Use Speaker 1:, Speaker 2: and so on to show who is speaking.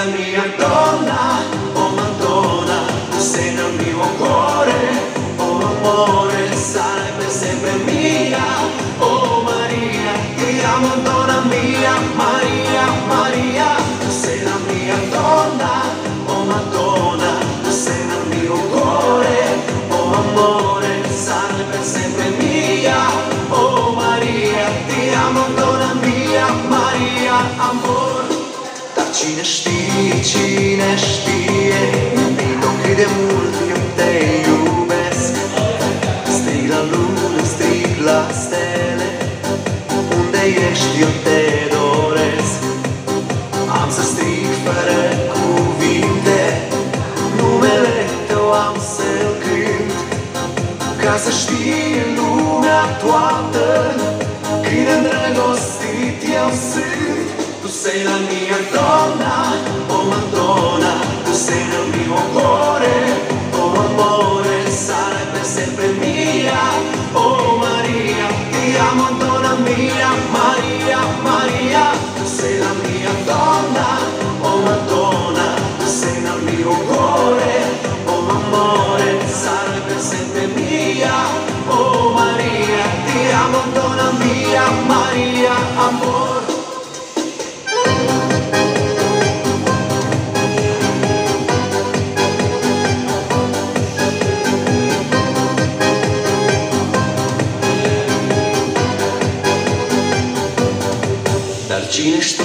Speaker 1: la mia donna, oh Madonna, tu sei nel mio cuore, oh amore, sarai per sempre mia, oh Maria, ti amo donna mia, Maria, Maria, tu sei la mia donna, oh Madonna, tu sei nel mio cuore, oh amore, sarai per sempre mia, oh Maria, ti amo donna mia, Maria, amor. Dar cine știe, iubito cât de mult eu te iubesc. Strig la lună, strig la stele, unde ești eu te doresc. Am să strig fără cuvinte, numele tău am să-l cânt, ca să știe lumea toată cât de îndrăgostit eu sunt. Tu sei la mia donna, oh Madonna, tu sei nel mio cuore, oh amore, sarai per sempre mia, oh Maria, ti amo donna mia, Maria, Maria, tu sei la mia donna, oh Madonna, tu sei nel mio cuore, oh amore, sarai per sempre mia, oh Maria, ti amo donna mia, Maria, amor. Dar cine știe